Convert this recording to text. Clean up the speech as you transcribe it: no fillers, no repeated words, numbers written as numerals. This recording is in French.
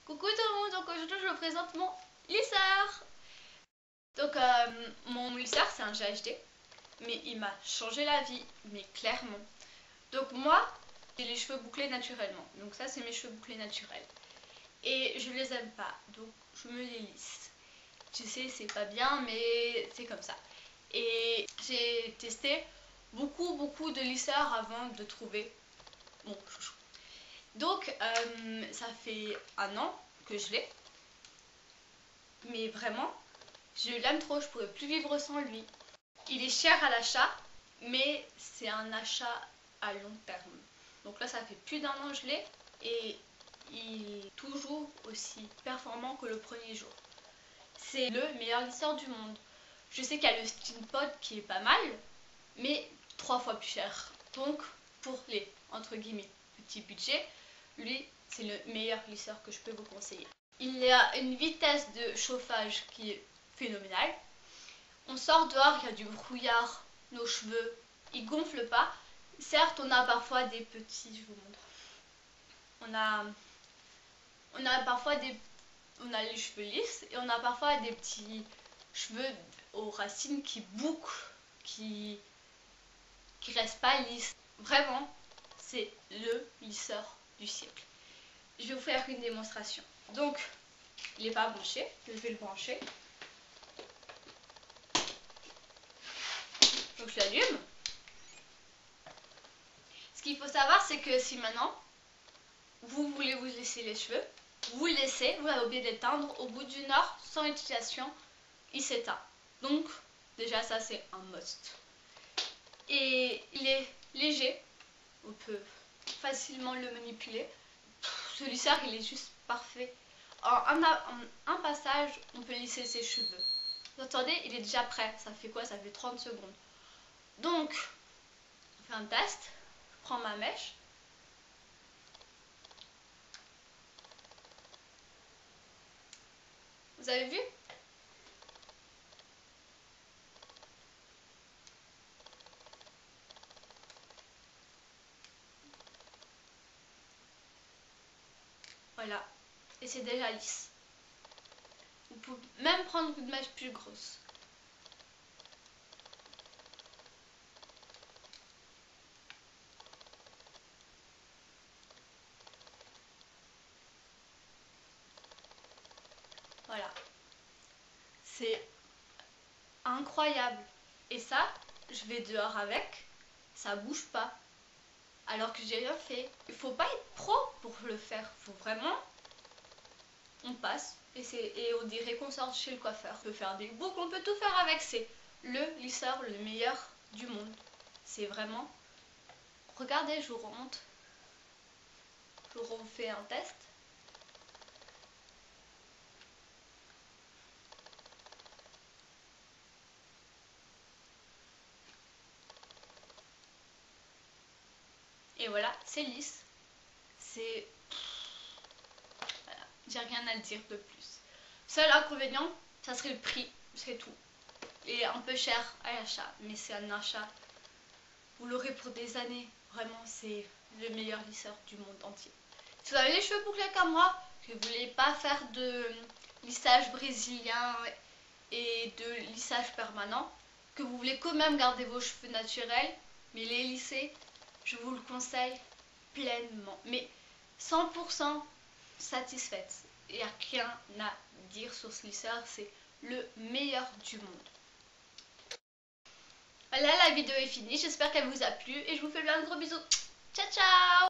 Coucou tout le monde, donc aujourd'hui je vous présente mon lisseur. Donc mon lisseur c'est un GHD, mais il m'a changé la vie, mais clairement. Donc moi j'ai les cheveux bouclés naturellement, donc ça c'est mes cheveux bouclés naturels. Et je les aime pas, donc je me les lisse. Tu sais c'est pas bien mais c'est comme ça. Et j'ai testé beaucoup de lisseurs avant de trouver mon chouchou. Donc ça fait 1 an que je l'ai. Mais vraiment, je l'aime trop, je pourrais plus vivre sans lui. Il est cher à l'achat, mais c'est un achat à long terme. Donc là, ça fait plus d'1 an que je l'ai et il est toujours aussi performant que le premier jour. C'est le meilleur lisseur du monde. Je sais qu'il y a le Skinpod qui est pas mal, mais 3 fois plus cher. Donc, pour les, entre guillemets, petits budgets, lui, c'est le meilleur lisseur que je peux vous conseiller. Il y a une vitesse de chauffage qui est phénoménale. On sort dehors, il y a du brouillard, nos cheveux, ils gonflent pas. Certes, on a parfois des petits, je vous montre. On a parfois on a les cheveux lisses et on a parfois des petits cheveux aux racines qui bouclent, qui restent pas lisses. Vraiment, c'est le lisseur du siècle. Je vais vous faire une démonstration. Donc, il n'est pas branché, je vais le brancher. Donc je l'allume. Ce qu'il faut savoir, c'est que si maintenant vous voulez vous laisser les cheveux, vous le laissez, vous avez oublié d'éteindre, au bout d'1 heure, sans utilisation, il s'éteint. Donc déjà ça c'est un must. Et il est léger, on peut facilement le manipuler. Ce lisseur il est juste parfait. En un passage, on peut lisser ses cheveux. Vous entendez, il est déjà prêt. Ça fait quoi? Ça fait 30 secondes. Donc, on fait un test. Je prends ma mèche. Vous avez vu? Voilà. Et c'est déjà lisse. Vous pouvez même prendre une mèche plus grosse. Voilà. C'est incroyable. Et ça, je vais dehors avec, ça bouge pas. Alors que j'ai rien fait. Il faut pas être pro pour le faire. Il faut vraiment, on passe et on dirait qu'on sort chez le coiffeur. On peut faire des boucles, on peut tout faire avec. C'est le lisseur le meilleur du monde. C'est vraiment... Regardez, je vous remonte. Je vous refais un test. Et voilà, c'est lisse. C'est... Voilà, j'ai rien à dire de plus. Seul inconvénient, ça serait le prix, c'est tout. Et un peu cher à l'achat, mais c'est un achat. Vous l'aurez pour des années. Vraiment, c'est le meilleur lisseur du monde entier. Si vous avez les cheveux bouclés comme moi, que vous ne voulez pas faire de lissage brésilien et de lissage permanent, que vous voulez quand même garder vos cheveux naturels, mais les lisser, je vous le conseille pleinement. Mais 100% satisfaite. Il n'y a rien à dire sur ce lisseur, c'est le meilleur du monde. Voilà, la vidéo est finie, j'espère qu'elle vous a plu et je vous fais plein de gros bisous. Ciao ciao!